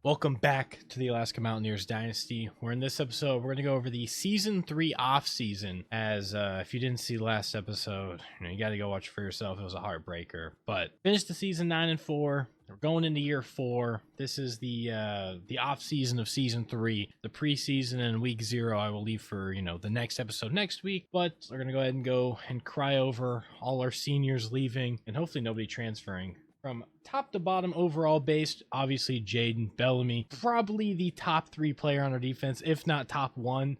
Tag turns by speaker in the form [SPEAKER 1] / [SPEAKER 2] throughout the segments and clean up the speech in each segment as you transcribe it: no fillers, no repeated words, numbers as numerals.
[SPEAKER 1] Welcome back to the Alaska Mountaineers Dynasty. Where in this episode, we're going to go over the Season 3 off-season. As if you didn't see the last episode, you got to go watch it for yourself. It was a heartbreaker. But finished the season 9-4. We're going into year 4. This is the off-season of Season 3. The preseason and week 0 I will leave for, the next episode next week. But we're going to go ahead and cry over all our seniors leaving and hopefully nobody transferring. From top to bottom overall based, obviously Jaden Bellamy, probably the top 3 player on our defense, if not top 1.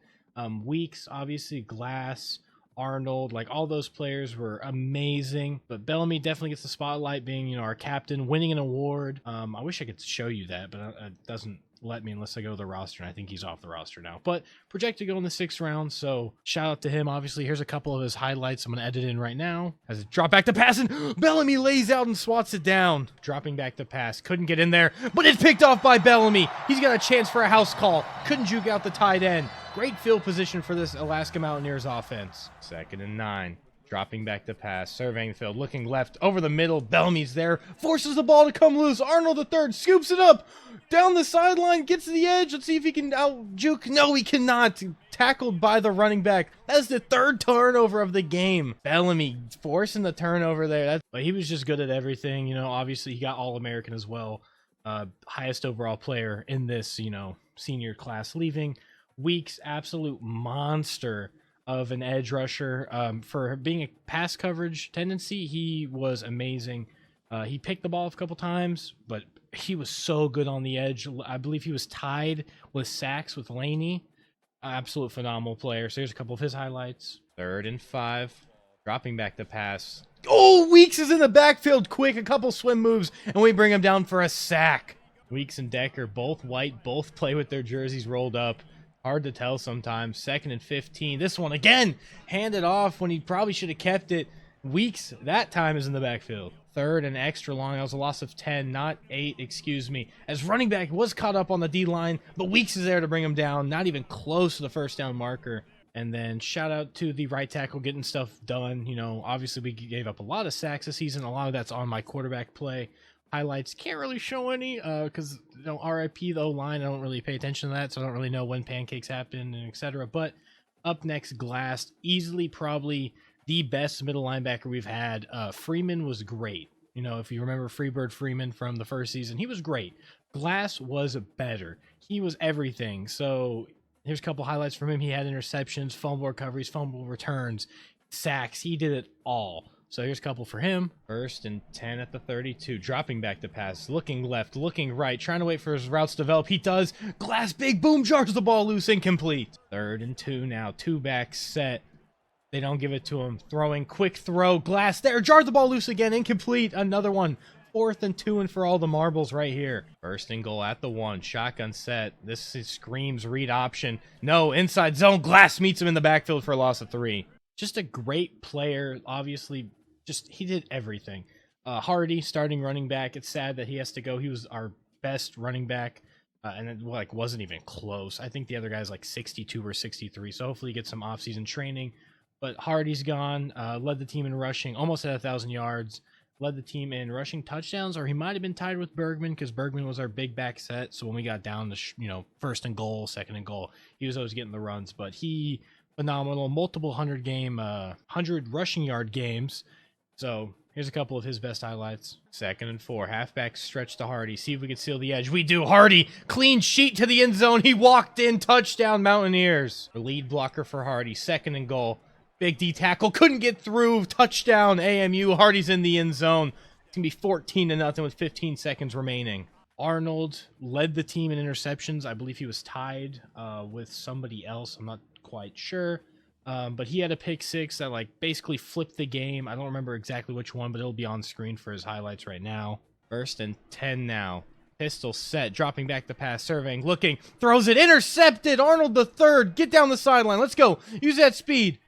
[SPEAKER 1] Weeks, obviously Glass, Arnold, like all those players were amazing. But Bellamy definitely gets the spotlight being, our captain, winning an award. I wish I could show you that, but it doesn't let me unless I go to the roster, and I think he's off the roster now. But projected to go in the 6th round, so shout out to him. Obviously, here's a couple of his highlights. I'm going to edit in right now. As a drop back to pass, and Bellamy lays out and swats it down. Dropping back to pass. Couldn't get in there, but it's picked off by Bellamy. He's got a chance for a house call. Couldn't juke out the tight end. Great field position for this Alaska Mountaineers offense. 2nd and 9. Dropping back to pass, surveying the field, looking left, over the middle. Bellamy's there, forces the ball to come loose. Arnold III scoops it up, down the sideline, gets to the edge. Let's see if he can out-juke. No, he cannot. Tackled by the running back. That's the 3rd turnover of the game. Bellamy forcing the turnover there. But he was just good at everything. Obviously he got All-American as well. Highest overall player in this, senior class leaving. Weeks, absolute monster of an edge rusher. For being a pass coverage tendency, he was amazing. He picked the ball a couple times, but he was so good on the edge. I believe he was tied with sacks with Laney. Absolute phenomenal player. So here's a couple of his highlights. 3rd and 5. Dropping back to pass. Oh, Weeks is in the backfield quick. A couple swim moves, and we bring him down for a sack. Weeks and Decker, both white, both play with their jerseys rolled up. Hard to tell sometimes. 2nd and 15. This one again, handed off when he probably should have kept it. Weeks, that time, is in the backfield. 3rd and extra long. That was a loss of 10, not 8, excuse me. As running back was caught up on the D-line, but Weeks is there to bring him down. Not even close to the first down marker. And then shout out to the right tackle getting stuff done. Obviously we gave up a lot of sacks this season. A lot of that's on my quarterback play. Highlights can't really show any because RIP the O-line. I don't really pay attention to that, so I don't really know when pancakes happen and etc. But up next, Glass, easily probably the best middle linebacker we've had. Freeman was great. If you remember Freebird Freeman from the first season, he was great. Glass was better. He was everything. So here's a couple highlights from him. He had interceptions, fumble recoveries, fumble returns, sacks. He did it all. So here's a couple for him. 1st and 10 at the 32. Dropping back to pass. Looking left, looking right. Trying to wait for his routes to develop. He does. Glass, big boom, jars the ball loose. Incomplete. 3rd and 2 now. 2 back set. They don't give it to him. Throwing, quick throw. Glass there. Jar the ball loose again. Incomplete. Another one. 4th and 2 and for all the marbles right here. 1st and goal at the 1. Shotgun set. This screams read option. No, inside zone. Glass meets him in the backfield for a loss of 3. Just a great player. Obviously, he did everything. Hardy, starting running back. It's sad that he has to go. He was our best running back, and it wasn't even close. I think the other guy's 62 or 63. So hopefully he gets some offseason training. But Hardy's gone. Led the team in rushing, almost at 1,000 yards. Led the team in rushing touchdowns, or he might have been tied with Bergman because Bergman was our big back set. So when we got down to 1st and goal, 2nd and goal, he was always getting the runs. But he phenomenal, multiple 100 rushing yard games. So here's a couple of his best highlights. 2nd and 4, halfback stretch to Hardy. See if we can seal the edge. We do. Hardy, clean sheet to the end zone. He walked in, touchdown Mountaineers. The lead blocker for Hardy. 2nd and goal. Big D tackle, couldn't get through. Touchdown AMU. Hardy's in the end zone. It's gonna be 14-0 with 15 seconds remaining. Arnold led the team in interceptions. I believe he was tied with somebody else. I'm not quite sure. But he had a pick 6 that basically flipped the game. I don't remember exactly which one, but it'll be on screen for his highlights right now. 1st and 10 now. Pistol set, dropping back the pass, surveying, looking, throws it, intercepted. Arnold III, get down the sideline. Let's go. Use that speed.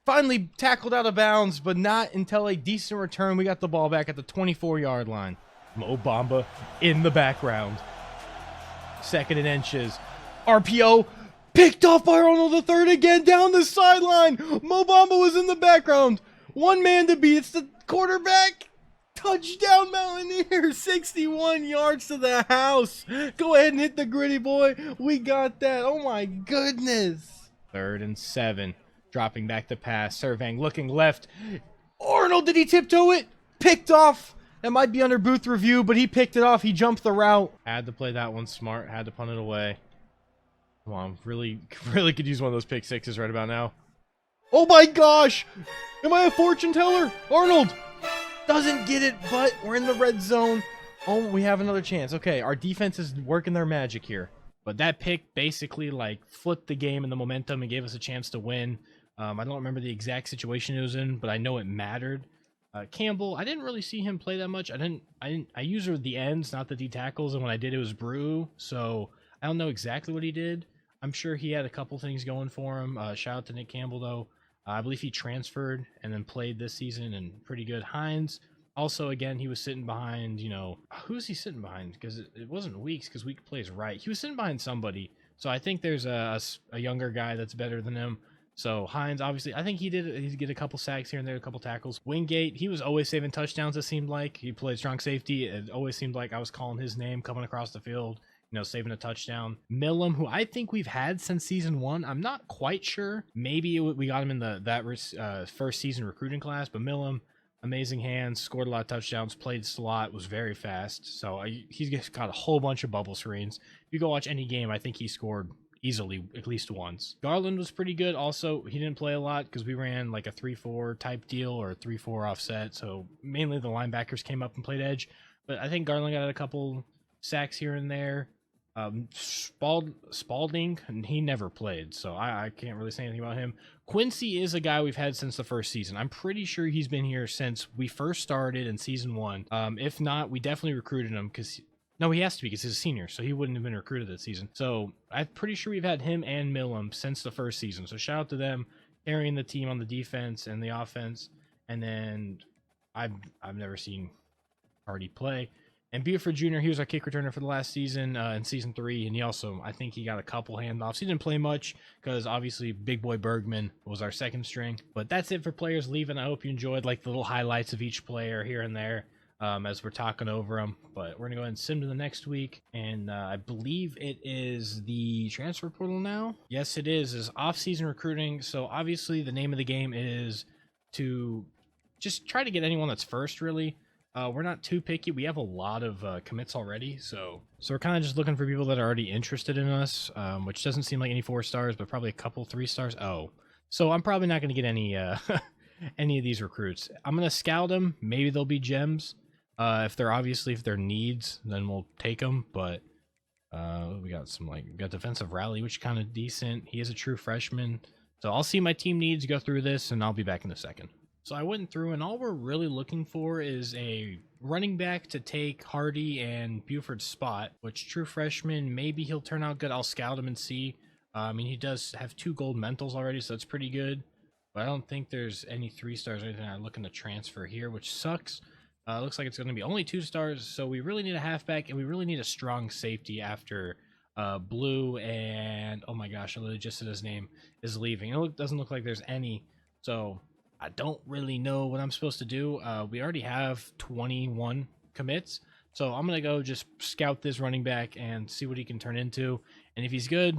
[SPEAKER 1] Finally tackled out of bounds, but not until a decent return. We got the ball back at the 24-yard line. Mo Bamba in the background. 2nd and inches. RPO. Picked off by Arnold III again down the sideline. Mo Bamba was in the background. One man to beat. It's the quarterback. Touchdown Mountaineers, 61 yards to the house. Go ahead and hit the gritty, boy. We got that. Oh my goodness. 3rd and 7. Dropping back to pass. Surveying, looking left. Arnold, did he tiptoe it? Picked off. That might be under booth review, but he picked it off. He jumped the route. Had to play that one smart. Had to punt it away. Come on, really could use one of those pick sixes right about now. Oh my gosh! Am I a fortune teller? Arnold doesn't get it, but we're in the red zone. Oh, we have another chance. Okay, our defense is working their magic here. But that pick basically like flipped the game and the momentum and gave us a chance to win. I don't remember the exact situation it was in, but I know it mattered. Campbell, I didn't really see him play that much. I used the ends, not the D tackles, and when I did, it was Brew. So I don't know exactly what he did. I'm sure he had a couple things going for him. Shout out to Nick Campbell, though. I believe he transferred and then played this season and pretty good. Hines, also, again, he was sitting behind, you know, who's he sitting behind? Because it wasn't Weeks, because Weeks plays right. He was sitting behind somebody. So I think there's a younger guy that's better than him. So Hines, obviously, I think he get a couple sacks here and there, a couple tackles. Wingate, he was always saving touchdowns, it seemed like. He played strong safety. It always seemed like I was calling his name coming across the field, you know, saving a touchdown. Millam, who I think we've had since season 1. I'm not quite sure. Maybe we got him in that first season recruiting class, but Millam, amazing hands, scored a lot of touchdowns, played slot, was very fast. So he's got a whole bunch of bubble screens. If you go watch any game, I think he scored easily at least once. Garland was pretty good. Also, he didn't play a lot because we ran like a 3-4 type deal or a 3-4 offset. So mainly the linebackers came up and played edge. But I think Garland got a couple sacks here and there. Spalding, and he never played, so I can't really say anything about him. Quincy is a guy we've had since the first season. I'm pretty sure he's been here since we first started in season 1. If not, we definitely recruited him because no, he has to be because he's a senior, so he wouldn't have been recruited that season. So I'm pretty sure we've had him and Millam since the first season. So shout out to them carrying the team on the defense and the offense. And then I've never seen Hardy play. And Buford Jr., he was our kick returner for the last season in season 3, and he also, I think he got a couple handoffs. He didn't play much because obviously Big Boy Bergman was our second string. But that's it for players leaving. I hope you enjoyed like the little highlights of each player here and there as we're talking over them. But we're going to go ahead and sim to the next week, and I believe it is the transfer portal now. Yes, it is off-season recruiting. So obviously the name of the game is to just try to get anyone that's first, really. We're not too picky. We have a lot of commits already, so we're kind of just looking for people that are already interested in us, which doesn't seem like any 4 stars, but probably a couple 3 stars. Oh, so I'm probably not going to get any any of these recruits. I'm going to scout them. Maybe they'll be gems. If they're needs, then we'll take them. But we got defensive rally, which is kind of decent. He is a true freshman, so I'll see my team needs, go through this, and I'll be back in a second. So I went through, and all we're really looking for is a running back to take Hardy and Buford's spot, which true freshman, maybe he'll turn out good. I'll scout him and see. I mean, he does have 2 gold mentals already, so that's pretty good. But I don't think there's any 3 stars or anything I'm looking to transfer here, which sucks. Looks like it's going to be only 2 stars, so we really need a halfback, and we really need a strong safety after Blue and, oh my gosh, I literally just said his name, is leaving. It doesn't look like there's any, so I don't really know what I'm supposed to do. We already have 21 commits, so I'm going to go just scout this running back and see what he can turn into. And if he's good,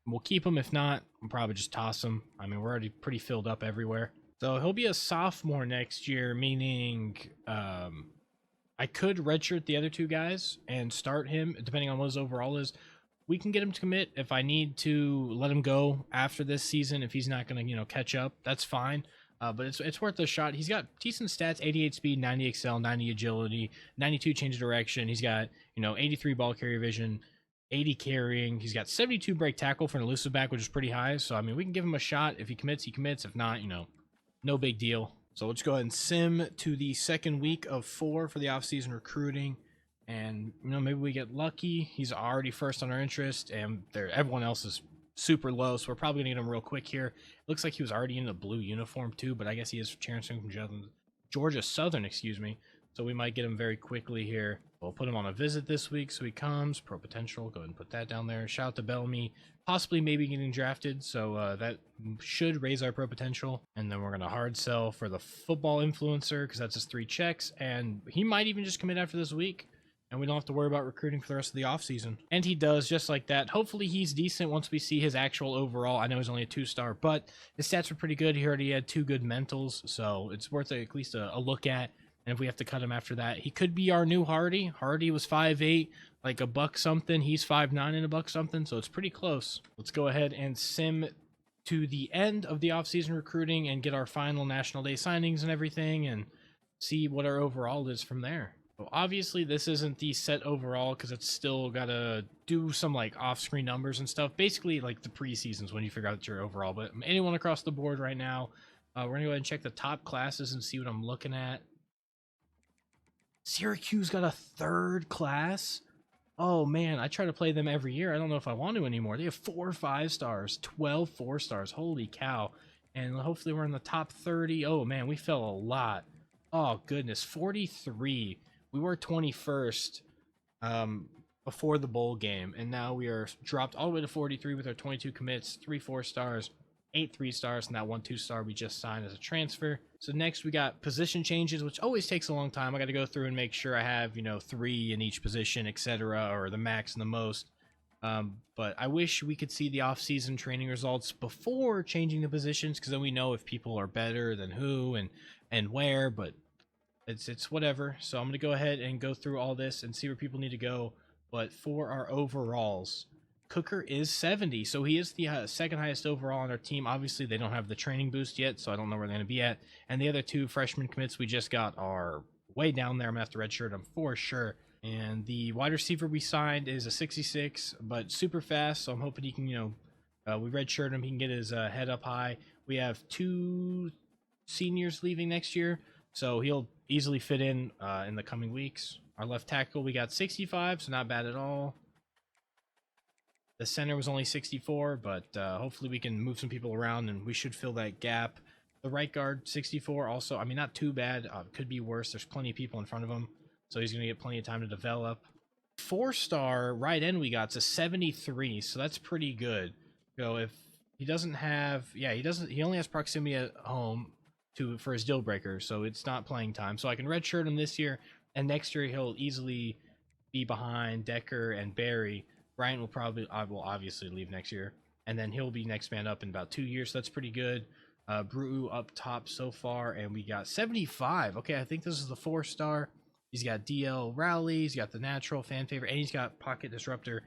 [SPEAKER 1] we'll keep him. If not, we'll probably just toss him. I mean, we're already pretty filled up everywhere. So he'll be a sophomore next year, meaning I could redshirt the other 2 guys and start him, depending on what his overall is. We can get him to commit. If I need to let him go after this season, if he's not going to, catch up, that's fine. But it's worth a shot. He's got decent stats: 88 speed, 90 excel, 90 agility, 92 change of direction. He's got 83 ball carrier vision, 80 carrying. He's got 72 break tackle for an elusive back, which is pretty high. So I mean, we can give him a shot. If he commits, he commits. If not, no big deal. So let's go ahead and sim to the second week of 4 for the offseason recruiting, and maybe we get lucky. He's already first on our interest, and everyone else is super low, so we're probably gonna get him real quick here. It looks like he was already in a blue uniform too, but I guess he is transferring from Georgia Southern, excuse me. So we might get him very quickly here. We'll put him on a visit this week, so he comes. Pro potential. Go ahead and put that down there. Shout out to Bellamy. Possibly maybe getting drafted, so that should raise our pro potential. And then we're going to hard sell for the football influencer, because that's his 3 checks. And he might even just commit after this week, and we don't have to worry about recruiting for the rest of the offseason. And he does, just like that. Hopefully he's decent once we see his actual overall. I know he's only a 2-star, but his stats were pretty good. He already had 2 good mentals, so it's worth at least a look at. And if we have to cut him after that, he could be our new Hardy. Hardy was 5'8", like a buck something. He's 5'9" and a buck something, so it's pretty close. Let's go ahead and sim to the end of the offseason recruiting and get our final National Day signings and everything and see what our overall is from there. So obviously, this isn't the set overall because it's still got to do some like off-screen numbers and stuff. Basically, like the preseasons when you figure out your overall. But anyone across the board right now, we're going to go ahead and check the top classes and see what I'm looking at. Syracuse got a 3rd class. Oh man, I try to play them every year. I don't know if I want to anymore. They have 4 5-stars, 12 4-stars. Holy cow. And hopefully we're in the top 30. Oh man, we fell a lot. Oh goodness, 43. We were 21st before the bowl game, and now we are dropped all the way to 43 with our 22 commits, 3 4-stars, 8 3-stars, and that 1 2-star we just signed as a transfer. So next we got position changes, which always takes a long time. I got to go through and make sure I have, 3 in each position, etc., or the max and the most. But I wish we could see the off-season training results before changing the positions, because then we know if people are better than who and where. But it's whatever. So I'm gonna go ahead and go through all this and see where people need to go. But for our overalls, Cooker is 70, so he is the 2nd highest overall on our team. Obviously, they don't have the training boost yet, so I don't know where they're going to be at. And the other 2 freshman commits we just got are way down there. I'm going to have to redshirt them for sure. And the wide receiver we signed is a 66, but super fast, so I'm hoping he can, we redshirt him. He can get his head up high. We have 2 seniors leaving next year, so he'll easily fit in the coming weeks. Our left tackle, we got 65, so not bad at all. The center was only 64, but hopefully we can move some people around and we should fill that gap. The right guard, 64, also, I mean, not too bad. Could be worse. There's plenty of people in front of him, so he's going to get plenty of time to develop. 4-star right end we got's a 73, so that's pretty good. So if he doesn't have, he only has proximity at home for his deal breaker, so it's not playing time. So I can redshirt him this year, and next year he'll easily be behind Decker and Barry. Bryant will obviously leave next year, and then he'll be next man up in about 2 years. So that's pretty good. Brew up top so far, and we got 75. Okay, I think this is the 4-star. He's got DL Rowley, he's got the natural fan favorite, and he's got pocket disruptor.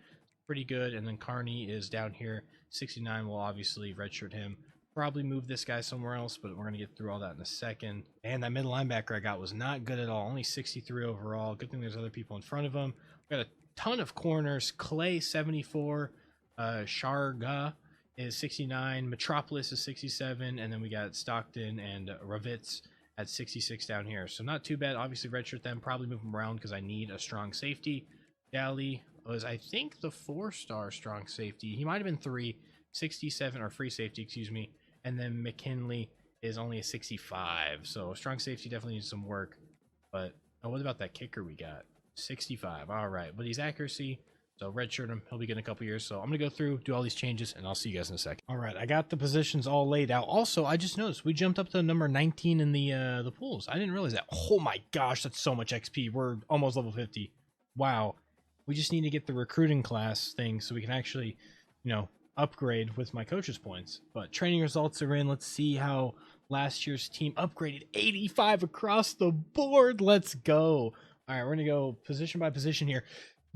[SPEAKER 1] Pretty good. And then Carney is down here. 69 will obviously redshirt him. Probably move this guy somewhere else, but we're going to get through all that in a second. And that middle linebacker I got was not good at all. Only 63 overall. Good thing there's other people in front of him. We got a ton of corners. Clay 74, Sharga is 69, Metropolis is 67, and then we got Stockton and Ravitz at 66 down here. So not too bad. Obviously redshirt them, probably move them around because I need a strong safety. Dally was, I think, the 4-star strong safety. He might have been 3, 67, or free safety, excuse me. And then McKinley is only a 65. So strong safety definitely needs some work. But what about that kicker we got? 65. All right, but he's accuracy, so redshirt him. He'll be good in a couple years. So I'm gonna go through, do all these changes, and I'll see you guys in a second. All right, I got the positions all laid out. Also, I just noticed we jumped up to number 19 in the pools. I didn't realize that. Oh my gosh, that's so much XP. We're almost level 50. Wow. We just need to get the recruiting class thing so we can actually, upgrade with my coach's points. But training results are in. Let's see how last year's team upgraded. 85 across the board. Let's go. All right, we're going to go position by position here.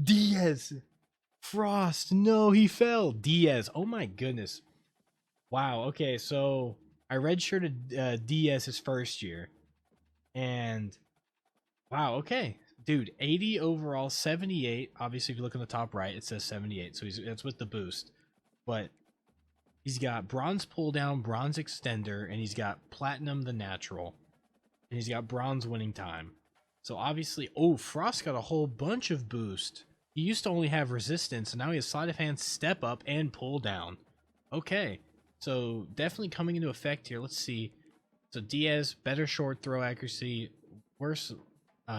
[SPEAKER 1] Diaz. Frost. No, he fell. Diaz. Oh, my goodness. Wow. Okay, so I redshirted Diaz his first year. And, wow, okay. Dude, 80 overall, 78. Obviously, if you look in the top right, it says 78. So that's with the boost. But he's got bronze pull down, bronze extender, and he's got platinum the natural. And he's got bronze winning time. So obviously, Frost got a whole bunch of boost. He used to only have resistance, and now he has sleight of hand, step up, and pull down. Okay, so definitely coming into effect here. Let's see. So Diaz, better short throw accuracy, worse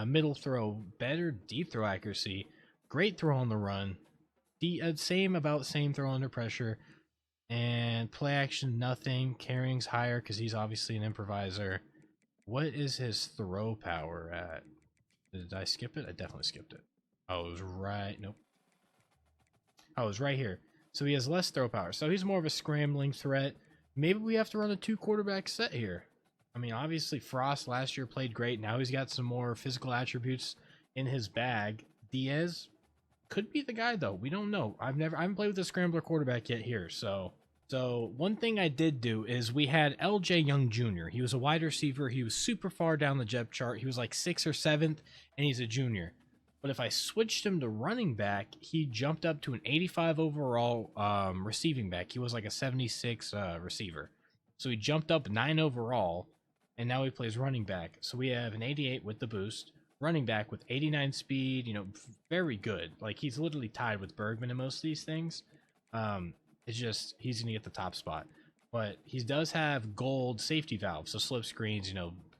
[SPEAKER 1] Middle throw, better deep throw accuracy, great throw on the run, same throw under pressure, and play action nothing. Carrying's higher because he's obviously an improviser. What is his throw power at? Did I skip it? I definitely skipped it. Oh, it was right. Nope. Oh, it was right here. So he has less throw power. So he's more of a scrambling threat. Maybe we have to run a 2-quarterback set here. I mean, obviously Frost last year played great. Now he's got some more physical attributes in his bag. Diaz could be the guy though. We don't know. I haven't played with a scrambler quarterback yet here. So one thing I did do is we had LJ Young Jr. He was a wide receiver. He was super far down the depth chart. He was like 6th or 7th, and he's a junior. But if I switched him to running back, he jumped up to an 85 overall receiving back. He was like a 76 receiver. So he jumped up 9 overall, and now he plays running back. So we have an 88 with the boost, running back with 89 speed, very good. Like, he's literally tied with Bergman in most of these things. It's just, he's going to get the top spot. But he does have gold safety valves, so slip screens,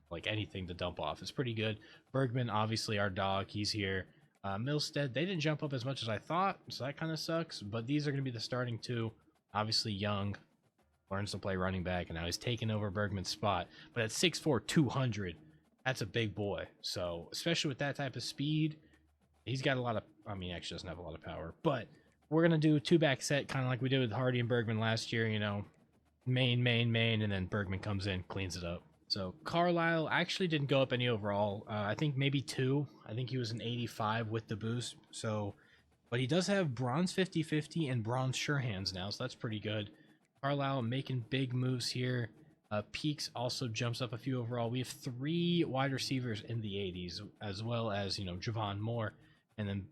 [SPEAKER 1] like anything to dump off. It's pretty good. Bergman, obviously our dog, he's here. Milstead, they didn't jump up as much as I thought, so that kind of sucks. But these are going to be the starting 2. Obviously Young learns to play running back, and now he's taking over Bergman's spot. But at 6'4", 200, that's a big boy. So especially with that type of speed, he's got a lot of, actually doesn't have a lot of power. But we're going to do a 2-back set, kind of like we did with Hardy and Bergman last year, main, and then Bergman comes in, cleans it up. So Carlisle actually didn't go up any overall. I think maybe 2. I think he was an 85 with the boost. So, but he does have bronze 50-50 and bronze sure hands now, so that's pretty good. Carlisle making big moves here. Peaks also jumps up a few overall. We have 3 wide receivers in the 80s, as well as, Javon Moore, and then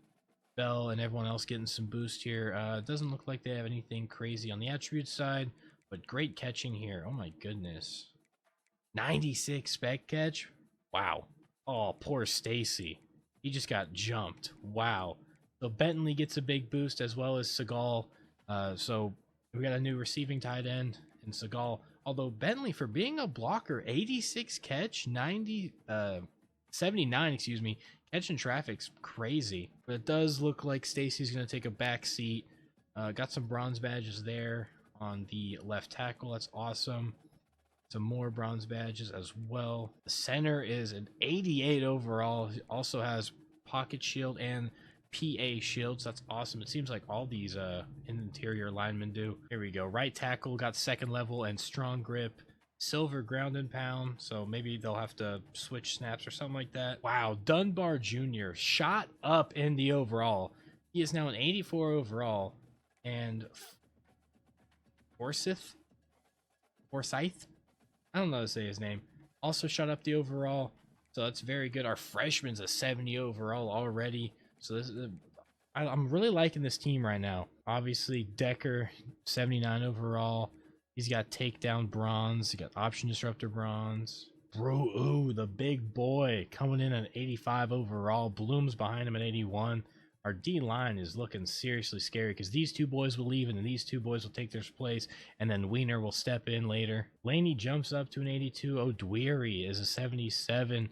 [SPEAKER 1] Bell and everyone else getting some boost here. Doesn't look like they have anything crazy on the attribute side, but great catching here. Oh my goodness. 96 spec catch? Wow. Oh, poor Stacy. He just got jumped. Wow. So Bentley gets a big boost, as well as Seagal. So we got a new receiving tight end in Seagal. Although Bentley, for being a blocker, 86 catch, 79, catching traffic's crazy. But it does look like Stacy's going to take a back seat. Got some bronze badges there on the left tackle. That's awesome. Some more bronze badges as well. The center is an 88 overall. He also has pocket shield and PA shields. That's awesome. It seems like all these interior linemen do. Here we go. Right tackle got 2nd level and strong grip. Silver ground and pound. So maybe they'll have to switch snaps or something like that. Wow. Dunbar Jr. shot up in the overall. He is now an 84 overall. And Forsyth? I don't know how to say his name. Also shot up the overall. So that's very good. Our freshman's a 70 overall already. So this is I'm really liking this team right now. Obviously, Decker, 79 overall. He's got takedown bronze. He got option disruptor bronze. Bro, ooh, the big boy coming in at 85 overall. Bloom's behind him at 81. Our D-line is looking seriously scary because these 2 boys will leave and then these 2 boys will take their place, and then Wiener will step in later. Laney jumps up to an 82. O'Dwyer is a 77.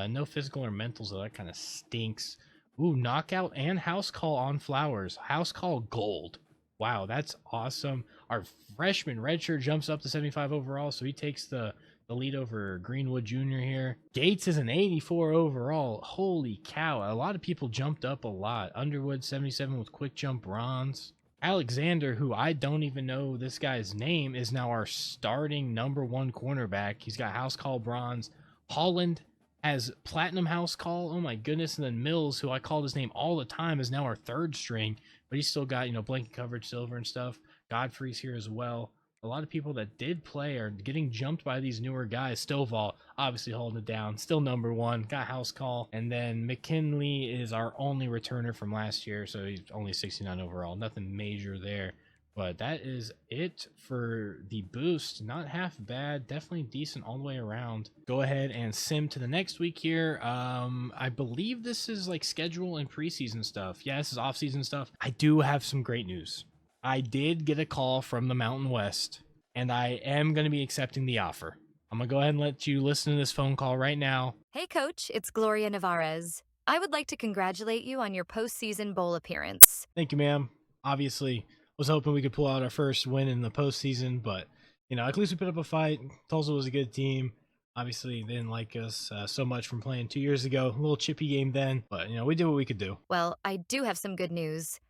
[SPEAKER 1] No physical or mental, so that kind of stinks. Ooh, knockout and house call on Flowers. House call gold. Wow, that's awesome. Our freshman redshirt jumps up to 75 overall, so he takes the lead over Greenwood Jr. here. Gates is an 84 overall. Holy cow. A lot of people jumped up a lot. Underwood, 77 with quick jump bronze. Alexander, who I don't even know this guy's name, is now our starting #1 cornerback. He's got house call bronze. Holland has platinum house call. Oh my goodness. And then Mills, who I called his name all the time, is now our 3rd string, but he's still got, blanket coverage, silver and stuff. Godfrey's here as well. A lot of people that did play are getting jumped by these newer guys. Stovall, obviously holding it down. Still #1. Got house call. And then McKinley is our only returner from last year, so he's only 69 overall. Nothing major there. But that is it for the boost. Not half bad. Definitely decent all the way around. Go ahead and sim to the next week here. I believe this is like schedule and preseason stuff. Yeah, this is off-season stuff. I do have some great news. I did get a call from the Mountain West, and I am going to be accepting the offer. I'm going to go ahead and let you listen to this phone call right now.
[SPEAKER 2] Hey, Coach, it's Gloria Navarez. I would like to congratulate you on your postseason bowl appearance.
[SPEAKER 1] Thank you, ma'am. Obviously, was hoping we could pull out our first win in the postseason, but, at least we put up a fight. Tulsa was a good team. Obviously, they didn't like us so much from playing 2 years ago. A little chippy game then, but, we did what we could do.
[SPEAKER 2] Well, I do have some good news.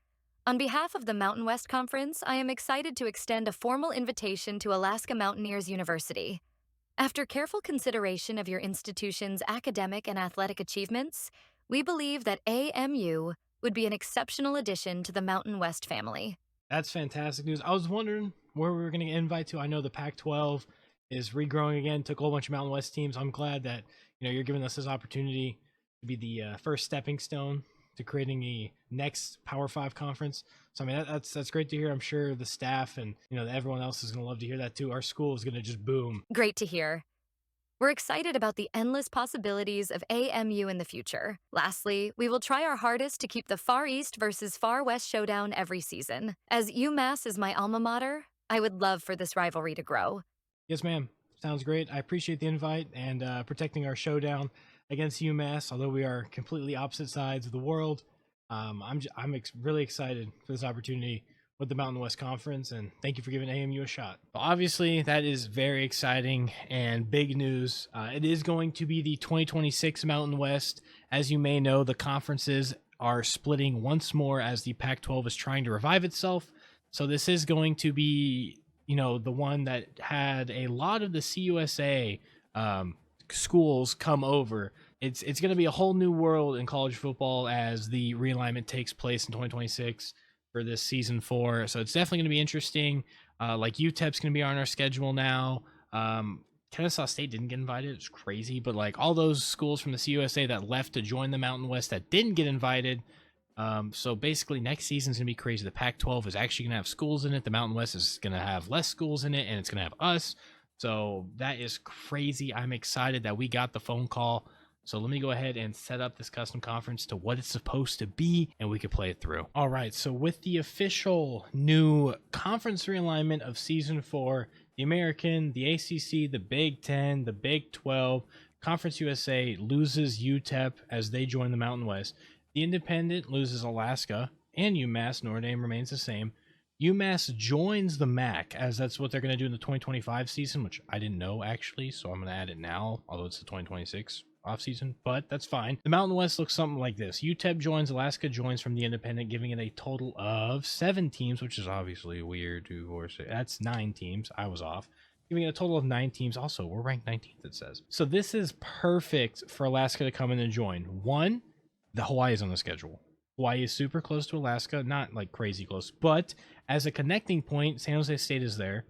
[SPEAKER 2] On behalf of the Mountain West Conference, I am excited to extend a formal invitation to Alaska Mountaineers University. After careful consideration of your institution's academic and athletic achievements, we believe that AMU would be an exceptional addition to the Mountain West family.
[SPEAKER 1] That's fantastic news. I was wondering where we were going to get invite to. I know the Pac-12 is regrowing again, took a whole bunch of Mountain West teams. I'm glad that, you're giving us this opportunity to be the first stepping stone to creating a next Power 5 conference. So, I mean, that's great to hear. I'm sure the staff and, everyone else is going to love to hear that too. Our school is going to just boom.
[SPEAKER 2] Great to hear. We're excited about the endless possibilities of AMU in the future. Lastly, we will try our hardest to keep the Far East versus Far West showdown every season. As UMass is my alma mater, I would love for this rivalry to grow.
[SPEAKER 1] Yes, ma'am. Sounds great. I appreciate the invite and protecting our showdown against UMass. Although we are completely opposite sides of the world, I'm really excited for this opportunity with the Mountain West Conference, and thank you for giving AMU a shot. Well, obviously, that is very exciting and big news. It is going to be the 2026 Mountain West. As you may know, the conferences are splitting once more as the Pac-12 is trying to revive itself. So this is going to be, the one that had a lot of the CUSA schools come over. It's going to be a whole new world in college football as the realignment takes place in 2026. For this season 4, so it's definitely going to be interesting. Like UTEP's going to be on our schedule now. Kennesaw State didn't get invited. It's crazy, but like all those schools from the CUSA that left to join the Mountain West that didn't get invited. So basically, next season's going to be crazy. The Pac-12 is actually going to have schools in it. The Mountain West is going to have less schools in it, and it's going to have us. So that is crazy. I'm excited that we got the phone call. So let me go ahead and set up this custom conference to what it's supposed to be, and we can play it through. All right, so with the official new conference realignment of Season 4, the American, the ACC, the Big 10, the Big 12, Conference USA loses UTEP as they join the Mountain West. The Independent loses Alaska, and UMass. Notre Dame remains the same. UMass joins the MAC, as that's what they're going to do in the 2025 season, which I didn't know, actually, so I'm going to add it now, although it's the 2026 offseason, but that's fine. The Mountain West looks something like this. UTEP joins, Alaska joins from the Independent, giving it a total of 7 teams, which is obviously weird to say. That's 9 teams. I was off. Giving it a total of 9 teams. Also, we're ranked 19th, it says. So this is perfect for Alaska to come in and join. One, the Hawaii is on the schedule. Hawaii is super close to Alaska, not like crazy close, but as a connecting point, San Jose State is there,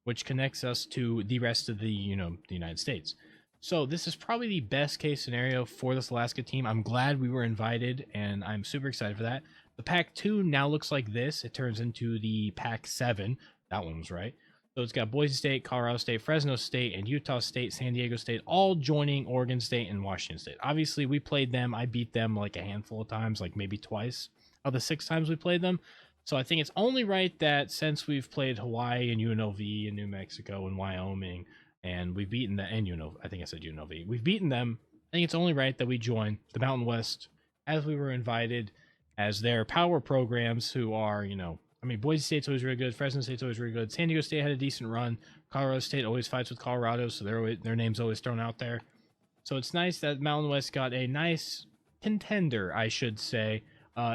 [SPEAKER 1] which connects us to the rest of the, the United States. So this is probably the best case scenario for this Alaska team. I'm glad we were invited, and I'm super excited for that. The Pac-2 now looks like this. It turns into the Pac-7. That one was right. So it's got Boise State, Colorado State, Fresno State, and Utah State, San Diego State, all joining Oregon State and Washington State. Obviously, we played them. I beat them like a handful of times, like maybe twice of the 6 times we played them. So I think it's only right that since we've played Hawaii and UNLV and New Mexico and Wyoming, and we've beaten them, and I think I said UNLV. We've beaten them. I think it's only right that we join the Mountain West as we were invited as their power programs who are, Boise State's always really good. Fresno State's always really good. San Diego State had a decent run. Colorado State always fights with Colorado, so their name's always thrown out there. So it's nice that Mountain West got a nice contender, I should say,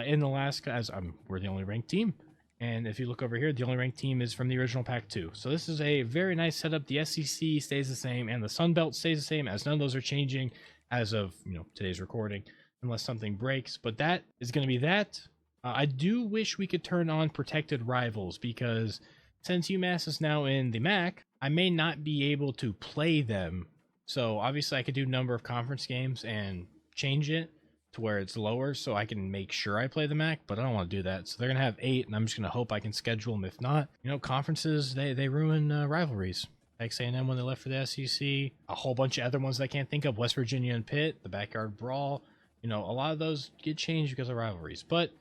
[SPEAKER 1] in Alaska, as we're the only ranked team. And if you look over here, the only ranked team is from the original Pac-2. So this is a very nice setup. The SEC stays the same, and the Sun Belt stays the same, as none of those are changing as of today's recording, unless something breaks. But that is going to be that. I do wish we could turn on protected rivals, because since UMass is now in the MAC, I may not be able to play them. So obviously I could do number of conference games and change it to where it's lower so I can make sure I play the MAC, but I don't want to do that. So they're going to have 8, and I'm just going to hope I can schedule them. If not, conferences, they ruin rivalries. Texas A&M when they left for the SEC, a whole bunch of other ones that I can't think of, West Virginia and Pitt, the backyard brawl, a lot of those get changed because of rivalries. But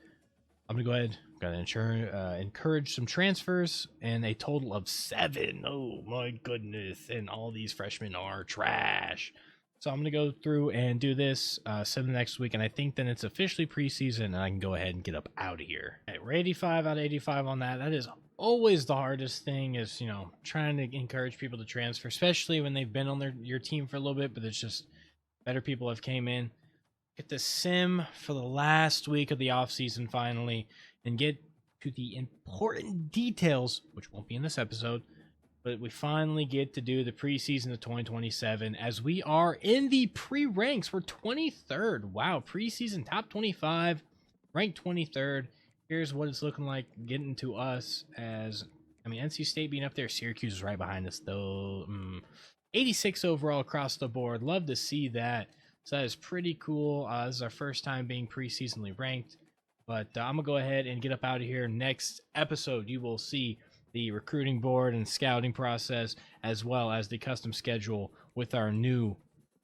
[SPEAKER 1] I'm going to go ahead, Got to encourage some transfers, and a total of 7. Oh my goodness! And all these freshmen are trash. So I'm gonna go through and do this 7 next week, and I think then it's officially preseason, and I can go ahead and get up out of here. All right, we're 85 out of 85 on that. That is always the hardest thing, is trying to encourage people to transfer, especially when they've been on your team for a little bit, but it's just better people have came in. Get the sim for the last week of the offseason finally, and get to the important details, which won't be in this episode, but we finally get to do the preseason of 2027, as we are in the pre-ranks. We're 23rd. Wow, preseason top 25, ranked 23rd. Here's what it's looking like getting to us, as, NC State being up there. Syracuse is right behind us, though. 86 overall across the board. Love to see that. So that is pretty cool. This is our first time being preseasonally ranked. But I'm going to go ahead and get up out of here. Next episode, you will see the recruiting board and scouting process, as well as the custom schedule with our new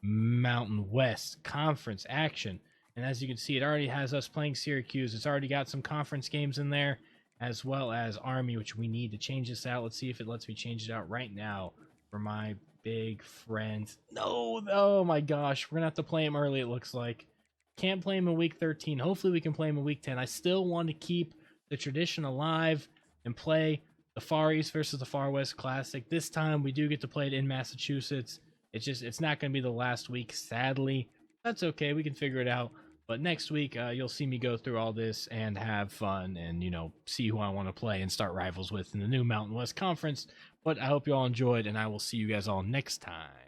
[SPEAKER 1] Mountain West Conference action. And as you can see, it already has us playing Syracuse. It's already got some conference games in there, as well as Army, which we need to change this out. Let's see if it lets me change it out right now for my big friend. No, oh my gosh, we're gonna have to play him early, it looks like. Can't play him in week 13. Hopefully we can play him in week 10. I still want to keep the tradition alive and play the Far East versus the Far West Classic. This time we do get to play it in Massachusetts. It's not going to be the last week, sadly. That's okay, we can figure it out. But next week, you'll see me go through all this and have fun and, see who I want to play and start rivals with in the new Mountain West Conference. But I hope you all enjoyed, and I will see you guys all next time.